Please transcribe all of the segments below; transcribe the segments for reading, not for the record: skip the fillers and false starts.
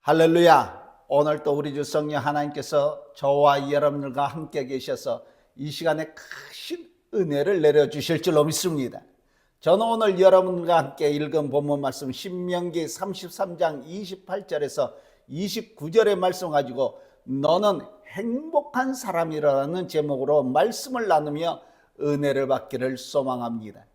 할렐루야! 오늘 또 우리 주 성령 하나님께서 저와 여러분들과 함께 계셔서 이 시간에 크신 은혜를 내려주실 줄로 믿습니다. 저는 오늘 여러분과 함께 읽은 본문 말씀 신명기 33장 28절에서 29절의 말씀 가지고 너는 행복한 사람이라는 제목으로 말씀을 나누며 은혜를 받기를 소망합니다.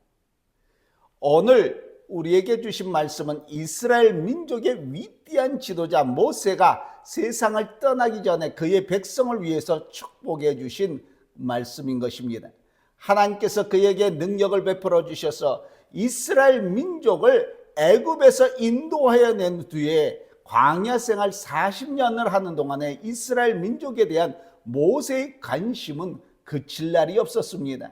오늘 우리에게 주신 말씀은 이스라엘 민족의 위대한 지도자 모세가 세상을 떠나기 전에 그의 백성을 위해서 축복해 주신 말씀인 것입니다. 하나님께서 그에게 능력을 베풀어 주셔서 이스라엘 민족을 애굽에서 인도하여 낸 뒤에 광야 생활 40년을 하는 동안에 이스라엘 민족에 대한 모세의 관심은 그칠 날이 없었습니다.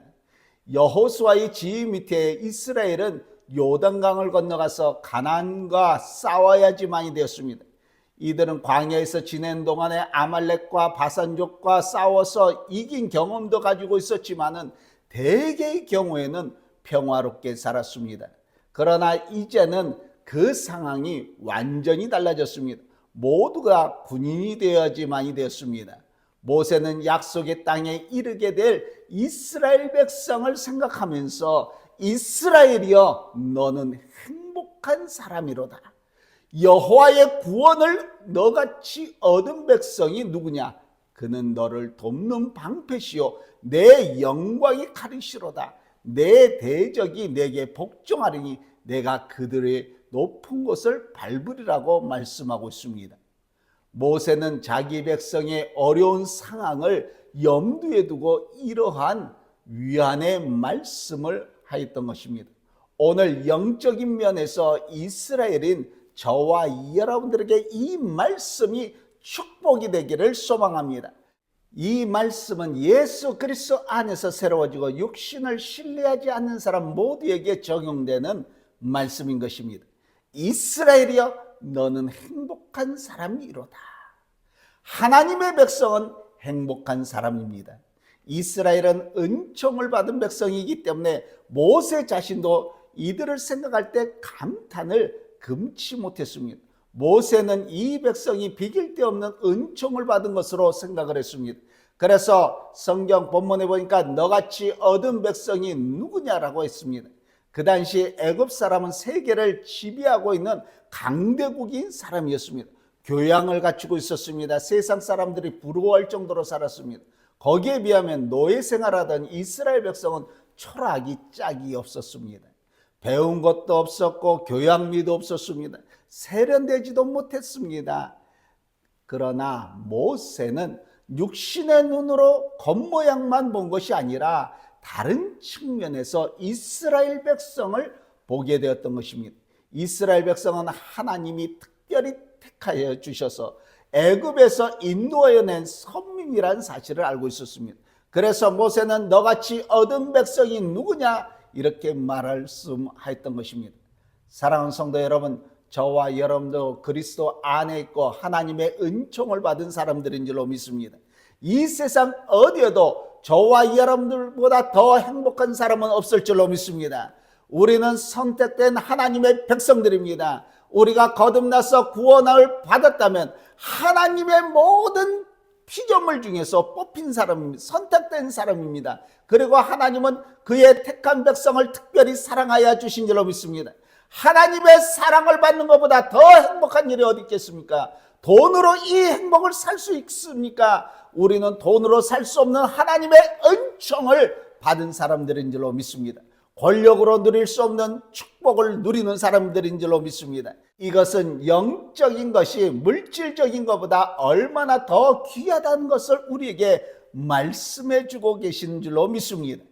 여호수아의 지휘 밑에 이스라엘은 요단강을 건너가서 가나안과 싸워야지만이 되었습니다. 이들은 광야에서 지낸 동안에 아말렉과 바산족과 싸워서 이긴 경험도 가지고 있었지만은 대개의 경우에는 평화롭게 살았습니다. 그러나 이제는 그 상황이 완전히 달라졌습니다. 모두가 군인이 되어야지만이 되었습니다. 모세는 약속의 땅에 이르게 될 이스라엘 백성을 생각하면서 이스라엘이여 너는 행복한 사람이로다. 여호와의 구원을 너같이 얻은 백성이 누구냐? 그는 너를 돕는 방패시요 내 영광이 칼이시로다. 내 대적이 내게 복종하리니 내가 그들의 높은 곳을 밟으리라고 말씀하고 있습니다. 모세는 자기 백성의 어려운 상황을 염두에 두고 이러한 위안의 말씀을 하였던 것입니다. 오늘 영적인 면에서 이스라엘인 저와 여러분들에게 이 말씀이 축복이 되기를 소망합니다. 이 말씀은 예수 그리스도 안에서 새로워지고 육신을 신뢰하지 않는 사람 모두에게 적용되는 말씀인 것입니다. 이스라엘이여 너는 행복한 사람이로다. 하나님의 백성은 행복한 사람입니다. 이스라엘은 은총을 받은 백성이기 때문에 모세 자신도 이들을 생각할 때 감탄을 금치 못했습니다. 모세는 이 백성이 비길 데 없는 은총을 받은 것으로 생각을 했습니다. 그래서 성경 본문에 보니까 너같이 얻은 백성이 누구냐라고 했습니다. 그 당시 애굽 사람은 세계를 지배하고 있는 강대국인 사람이었습니다. 교양을 갖추고 있었습니다. 세상 사람들이 부러워할 정도로 살았습니다. 거기에 비하면 노예 생활하던 이스라엘 백성은 초라하기 짝이 없었습니다. 배운 것도 없었고 교양미도 없었습니다. 세련되지도 못했습니다. 그러나 모세는 육신의 눈으로 겉모양만 본 것이 아니라 다른 측면에서 이스라엘 백성을 보게 되었던 것입니다. 이스라엘 백성은 하나님이 특별히 택하여 주셔서 애굽에서 인도하여 낸 선민이라는 사실을 알고 있었습니다. 그래서 모세는 너같이 얻은 백성이 누구냐 이렇게 말씀하였던 것입니다. 사랑하는 성도 여러분, 저와 여러분도 그리스도 안에 있고 하나님의 은총을 받은 사람들인 줄로 믿습니다. 이 세상 어디에도 저와 여러분들보다 더 행복한 사람은 없을 줄로 믿습니다. 우리는 선택된 하나님의 백성들입니다. 우리가 거듭나서 구원을 받았다면 하나님의 모든 피조물 중에서 뽑힌 사람입니다. 선택된 사람입니다. 그리고 하나님은 그의 택한 백성을 특별히 사랑하여 주신 줄로 믿습니다. 하나님의 사랑을 받는 것보다 더 행복한 일이 어디 있겠습니까? 돈으로 이 행복을 살 수 있습니까? 우리는 돈으로 살 수 없는 하나님의 은총을 받은 사람들인 줄로 믿습니다. 권력으로 누릴 수 없는 축복을 누리는 사람들인 줄로 믿습니다. 이것은 영적인 것이 물질적인 것보다 얼마나 더 귀하다는 것을 우리에게 말씀해 주고 계신 줄로 믿습니다.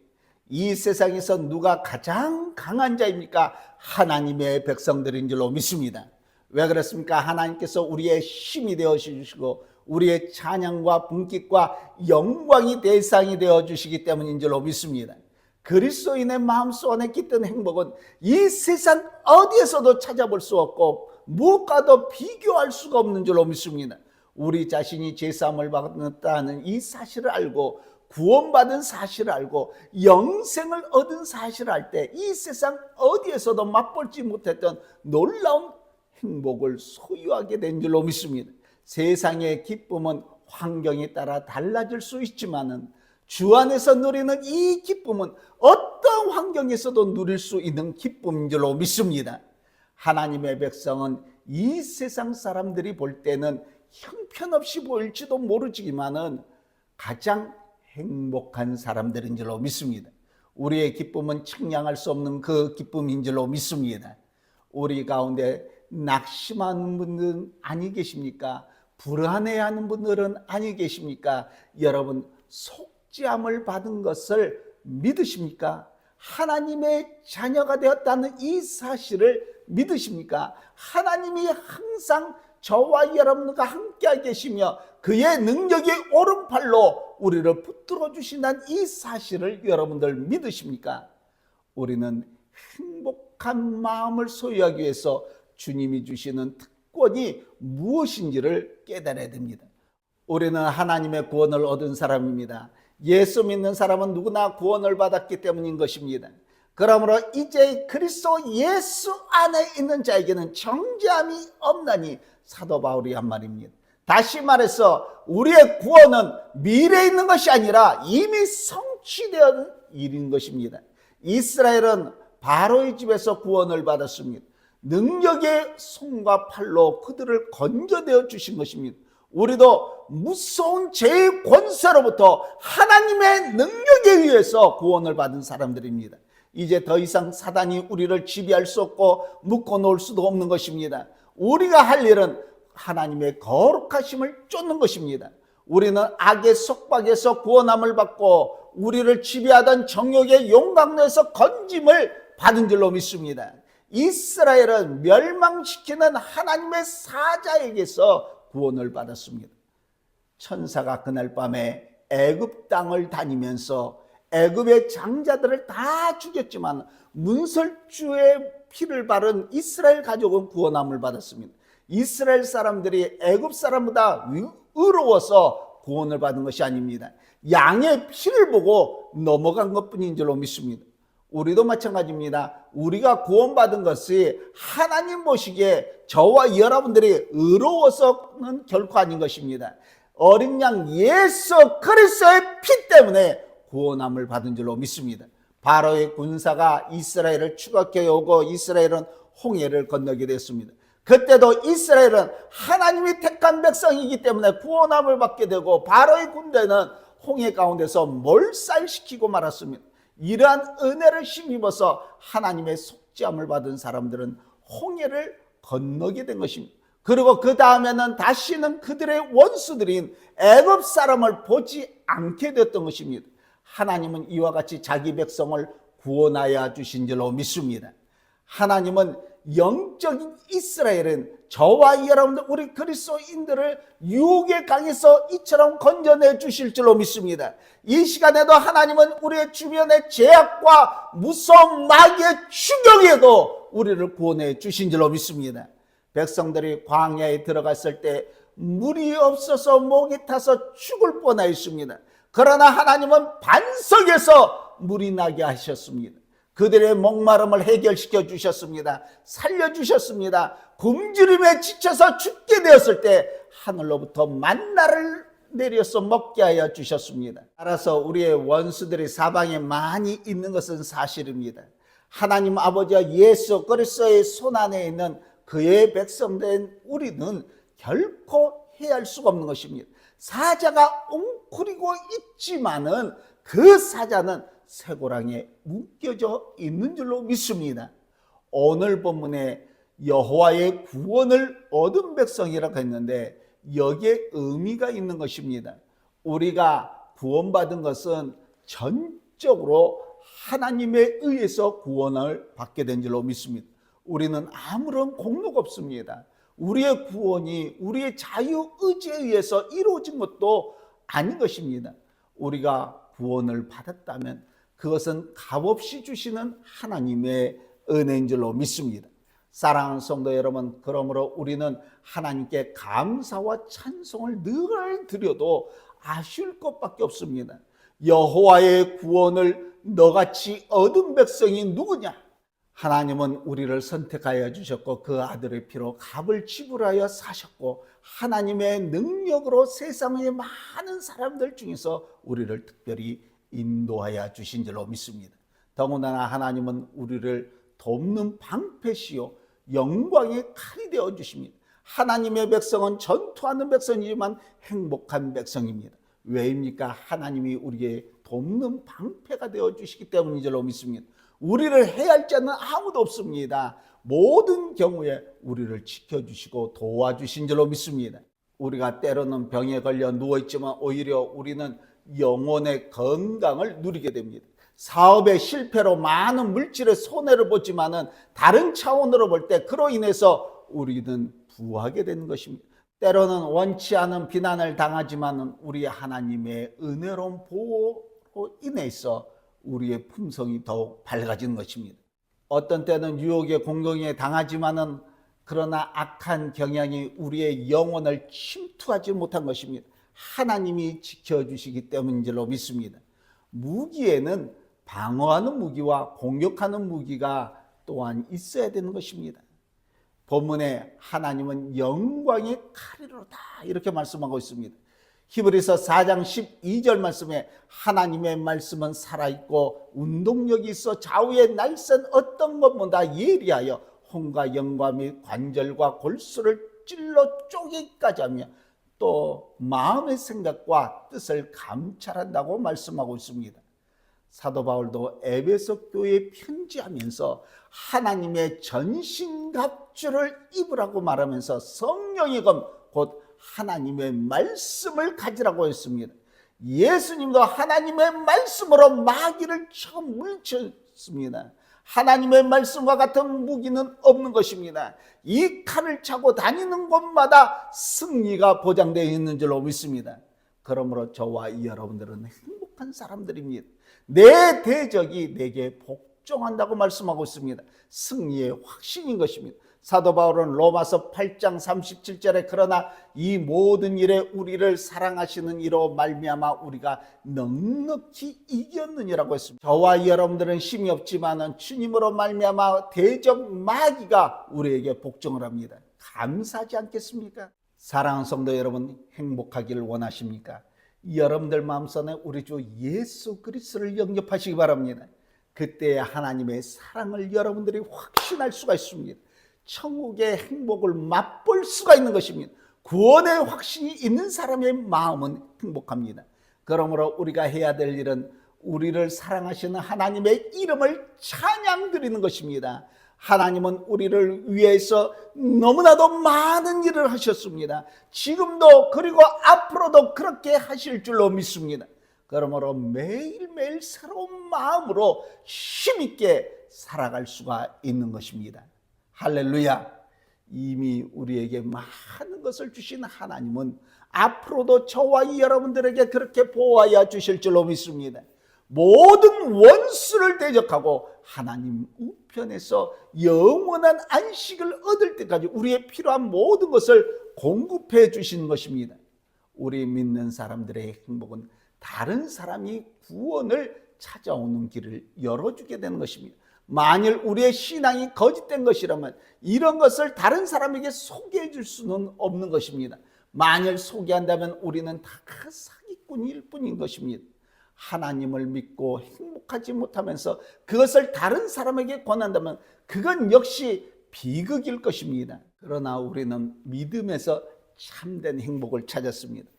이 세상에서 누가 가장 강한 자입니까? 하나님의 백성들인 줄로 믿습니다. 왜 그렇습니까? 하나님께서 우리의 힘이 되어 주시고 우리의 찬양과 분깃과 영광이 대상이 되어 주시기 때문인 줄로 믿습니다. 그리스도인의 마음속 안에 깃든 행복은 이 세상 어디에서도 찾아볼 수 없고 무엇과도 비교할 수가 없는 줄로 믿습니다. 우리 자신이 죄사함을 받았다는 이 사실을 알고 구원받은 사실을 알고 영생을 얻은 사실을 알 때 이 세상 어디에서도 맛보지 못했던 놀라운 행복을 소유하게 된 줄로 믿습니다. 세상의 기쁨은 환경에 따라 달라질 수 있지만은 주 안에서 누리는 이 기쁨은 어떤 환경에서도 누릴 수 있는 기쁨인 줄로 믿습니다. 하나님의 백성은 이 세상 사람들이 볼 때는 형편없이 보일지도 모르지만은 가장 행복한 사람들인 줄로 믿습니다. 우리의 기쁨은 측량할 수 없는 그 기쁨인 줄로 믿습니다. 우리 가운데 낙심하는 분들은 아니 계십니까? 불안해하는 분들은 아니 계십니까? 여러분, 속죄함을 받은 것을 믿으십니까? 하나님의 자녀가 되었다는 이 사실을 믿으십니까? 하나님이 항상 저와 여러분과 함께 계시며 그의 능력의 오른팔로 우리를 붙들어 주신다는 이 사실을 여러분들 믿으십니까? 우리는 행복한 마음을 소유하기 위해서 주님이 주시는 특권이 무엇인지를 깨달아야 됩니다. 우리는 하나님의 구원을 얻은 사람입니다. 예수 믿는 사람은 누구나 구원을 받았기 때문인 것입니다. 그러므로 이제 그리스도 예수 안에 있는 자에게는 정죄함이 없나니 사도 바울이 한 말입니다. 다시 말해서 우리의 구원은 미래에 있는 것이 아니라 이미 성취되었는 일인 것입니다. 이스라엘은 바로의 집에서 구원을 받았습니다. 능력의 손과 팔로 그들을 건져내어 주신 것입니다. 우리도 무서운 죄의 권세로부터 하나님의 능력에 의해서 구원을 받은 사람들입니다. 이제 더 이상 사단이 우리를 지배할 수 없고 묶어 놓을 수도 없는 것입니다. 우리가 할 일은 하나님의 거룩하심을 쫓는 것입니다. 우리는 악의 속박에서 구원함을 받고 우리를 지배하던 정욕의 용광로에서 건짐을 받은 줄로 믿습니다. 이스라엘은 멸망시키는 하나님의 사자에게서 구원을 받았습니다. 천사가 그날 밤에 애굽 땅을 다니면서 애굽의 장자들을 다 죽였지만 문설주의 피를 바른 이스라엘 가족은 구원함을 받았습니다. 이스라엘 사람들이 애굽 사람보다 의로워서 구원을 받은 것이 아닙니다. 양의 피를 보고 넘어간 것뿐인 줄로 믿습니다. 우리도 마찬가지입니다. 우리가 구원받은 것이 하나님 보시기에 저와 여러분들이 의로워서는 결코 아닌 것입니다. 어린 양 예수 그리스도의 피 때문에 구원함을 받은 줄로 믿습니다. 바로의 군사가 이스라엘을 추격해 오고 이스라엘은 홍해를 건너게 됐습니다. 그때도 이스라엘은 하나님이 택한 백성이기 때문에 구원함을 받게 되고 바로의 군대는 홍해 가운데서 몰살시키고 말았습니다. 이러한 은혜를 힘입어서 하나님의 속죄함을 받은 사람들은 홍해를 건너게 된 것입니다. 그리고 그 다음에는 다시는 그들의 원수들인 애굽 사람을 보지 않게 되었던 것입니다. 하나님은 이와 같이 자기 백성을 구원하여 주신 줄로 믿습니다. 하나님은 영적인 이스라엘은 저와 여러분들 우리 그리스도인들을 유혹의 강에서 이처럼 건져내 주실 줄로 믿습니다. 이 시간에도 하나님은 우리의 주변의 죄악과 무서운 마귀의 추격에도 우리를 구원해 주신 줄로 믿습니다. 백성들이 광야에 들어갔을 때 물이 없어서 목이 타서 죽을 뻔하였습니다. 그러나 하나님은 반석에서 물이 나게 하셨습니다. 그들의 목마름을 해결시켜 주셨습니다. 살려주셨습니다. 굶주림에 지쳐서 죽게 되었을 때 하늘로부터 만나를 내려서 먹게 하여 주셨습니다. 따라서 우리의 원수들이 사방에 많이 있는 것은 사실입니다. 하나님 아버지와 예수 그리스도의 손 안에 있는 그의 백성된 우리는 결코 해할 수가 없는 것입니다. 사자가 웅크리고 있지만은 그 사자는 쇠고랑에 묶여져 있는 줄로 믿습니다. 오늘 본문에 여호와의 구원을 얻은 백성이라고 했는데 여기에 의미가 있는 것입니다. 우리가 구원받은 것은 전적으로 하나님에 의해서 구원을 받게 된 줄로 믿습니다. 우리는 아무런 공로가 없습니다. 우리의 구원이 우리의 자유의지에 의해서 이루어진 것도 아닌 것입니다. 우리가 구원을 받았다면 그것은 값없이 주시는 하나님의 은혜인 줄로 믿습니다. 사랑하는 성도 여러분, 그러므로 우리는 하나님께 감사와 찬송을 늘 드려도 아쉬울 것밖에 없습니다. 여호와의 구원을 너같이 얻은 백성이 누구냐? 하나님은 우리를 선택하여 주셨고 그 아들의 피로 값을 지불하여 사셨고 하나님의 능력으로 세상의 많은 사람들 중에서 우리를 특별히 인도하여 주신 줄로 믿습니다. 더군다나 하나님은 우리를 돕는 방패시요 영광의 칼이 되어 주십니다. 하나님의 백성은 전투하는 백성이지만 행복한 백성입니다. 왜입니까? 하나님이 우리의 돕는 방패가 되어 주시기 때문인 줄로 믿습니다. 우리를 해할 자는 아무도 없습니다. 모든 경우에 우리를 지켜주시고 도와주신 줄로 믿습니다. 우리가 때로는 병에 걸려 누워있지만 오히려 우리는 영혼의 건강을 누리게 됩니다. 사업의 실패로 많은 물질의 손해를 보지만은 다른 차원으로 볼 때 그로 인해서 우리는 부하게 되는 것입니다. 때로는 원치 않은 비난을 당하지만은 우리 하나님의 은혜로운 보호로 인해서 우리의 품성이 더욱 밝아지는 것입니다. 어떤 때는 유혹에 공경에 당하지만은 그러나 악한 경향이 우리의 영혼을 침투하지 못한 것입니다. 하나님이 지켜주시기 때문인 줄로 믿습니다. 무기에는 방어하는 무기와 공격하는 무기가 또한 있어야 되는 것입니다. 본문에 하나님은 영광의 칼이로다 이렇게 말씀하고 있습니다. 히브리서 4장 12절 말씀에 하나님의 말씀은 살아있고 운동력이 있어 좌우에 날선 어떤 것보다 예리하여 혼과 영과 및 관절과 골수를 찔러 쪼개기까지 하며 또 마음의 생각과 뜻을 감찰한다고 말씀하고 있습니다. 사도 바울도 에베소 교회에 편지하면서 하나님의 전신갑주를 입으라고 말하면서 성령의 검 곧 하나님의 말씀을 가지라고 했습니다. 예수님도 하나님의 말씀으로 마귀를 처음 물리쳤습니다. 하나님의 말씀과 같은 무기는 없는 것입니다. 이 칼을 차고 다니는 곳마다 승리가 보장되어 있는 줄로 믿습니다. 그러므로 저와 여러분들은 행복한 사람들입니다. 내 대적이 내게 복종한다고 말씀하고 있습니다. 승리의 확신인 것입니다. 사도 바울은 로마서 8장 37절에 그러나 이 모든 일에 우리를 사랑하시는 이로 말미암아 우리가 넉넉히 이겼느니라고 했습니다. 저와 여러분들은 힘이 없지만 주님으로 말미암아 대적 마귀가 우리에게 복종을 합니다. 감사하지 않겠습니까? 사랑하는 성도 여러분, 행복하기를 원하십니까? 여러분들 마음속에 우리 주 예수 그리스도를 영접하시기 바랍니다. 그때 하나님의 사랑을 여러분들이 확신할 수가 있습니다. 천국의 행복을 맛볼 수가 있는 것입니다. 구원의 확신이 있는 사람의 마음은 행복합니다. 그러므로 우리가 해야 될 일은 우리를 사랑하시는 하나님의 이름을 찬양드리는 것입니다. 하나님은 우리를 위해서 너무나도 많은 일을 하셨습니다. 지금도 그리고 앞으로도 그렇게 하실 줄로 믿습니다. 그러므로 매일매일 새로운 마음으로 힘있게 살아갈 수가 있는 것입니다. 할렐루야. 이미 우리에게 많은 것을 주신 하나님은 앞으로도 저와 여러분들에게 그렇게 보호하여 주실 줄로 믿습니다. 모든 원수를 대적하고 하나님 우편에서 영원한 안식을 얻을 때까지 우리의 필요한 모든 것을 공급해 주시는 것입니다. 우리 믿는 사람들의 행복은 다른 사람이 구원을 찾아오는 길을 열어주게 되는 것입니다. 만일 우리의 신앙이 거짓된 것이라면 이런 것을 다른 사람에게 소개해 줄 수는 없는 것입니다. 만일 소개한다면 우리는 다 사기꾼일 뿐인 것입니다. 하나님을 믿고 행복하지 못하면서 그것을 다른 사람에게 권한다면 그건 역시 비극일 것입니다. 그러나 우리는 믿음에서 참된 행복을 찾았습니다.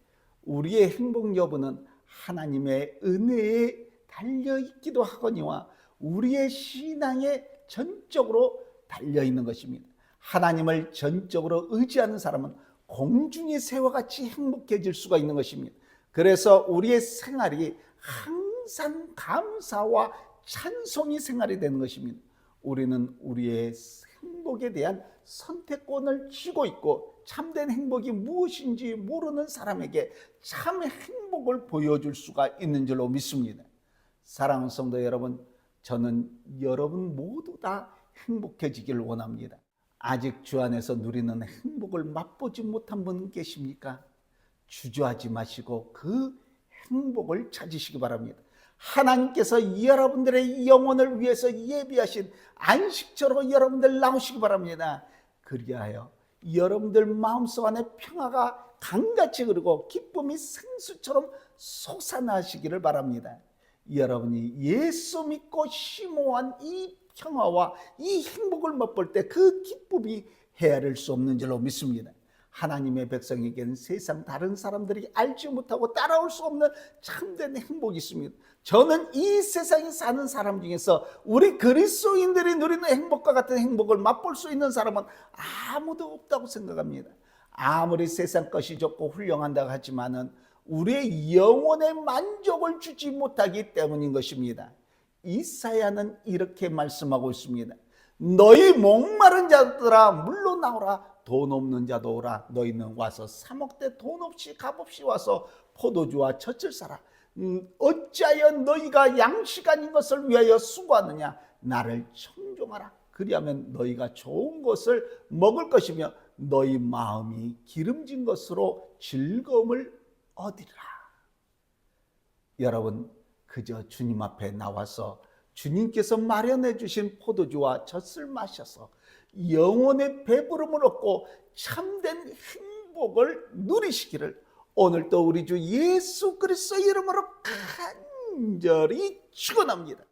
우리의 행복 여부는 하나님의 은혜에 달려있기도 하거니와 우리의 신앙에 전적으로 달려있는 것입니다. 하나님을 전적으로 의지하는 사람은 공중의 새와 같이 행복해질 수가 있는 것입니다. 그래서 우리의 생활이 항상 감사와 찬송이 생활이 되는 것입니다. 우리는 우리의 행복에 대한 선택권을 쥐고 있고 참된 행복이 무엇인지 모르는 사람에게 참 행복을 보여줄 수가 있는 줄로 믿습니다. 사랑하는 성도 여러분, 저는 여러분 모두 다 행복해지기를 원합니다. 아직 주 안에서 누리는 행복을 맛보지 못한 분 계십니까? 주저하지 마시고 그 행복을 찾으시기 바랍니다. 하나님께서 여러분들의 영혼을 위해서 예비하신 안식처로 여러분들 나오시기 바랍니다. 그리하여 여러분들 마음속 안에 평화가 강같이 흐르고 기쁨이 생수처럼 솟아나시기를 바랍니다. 여러분이 예수 믿고 심오한 이 평화와 이 행복을 맛볼 때 그 기쁨이 헤아릴 수 없는 줄로 믿습니다. 하나님의 백성에게는 세상 다른 사람들이 알지 못하고 따라올 수 없는 참된 행복이 있습니다. 저는 이 세상에 사는 사람 중에서 우리 그리스도인들이 누리는 행복과 같은 행복을 맛볼 수 있는 사람은 아무도 없다고 생각합니다. 아무리 세상 것이 좋고 훌륭한다고 하지만은 우리의 영혼의 만족을 주지 못하기 때문인 것입니다. 이사야는 이렇게 말씀하고 있습니다. 너희 목마른 자들아 물로 나오라. 돈 없는 자도 오라. 너희는 와서 사 먹되 돈 없이 값없이 와서 포도주와 젖을 사라. 어찌하여 너희가 양식 아닌 것을 위하여 수고하느냐. 나를 청종하라. 그리하면 너희가 좋은 것을 먹을 것이며 너희 마음이 기름진 것으로 즐거움을 얻으리라. 여러분, 그저 주님 앞에 나와서 주님께서 마련해 주신 포도주와 젖을 마셔서 영혼의 배부름을 얻고 참된 행복을 누리시기를 오늘도 우리 주 예수 그리스도의 이름으로 간절히 축원합니다.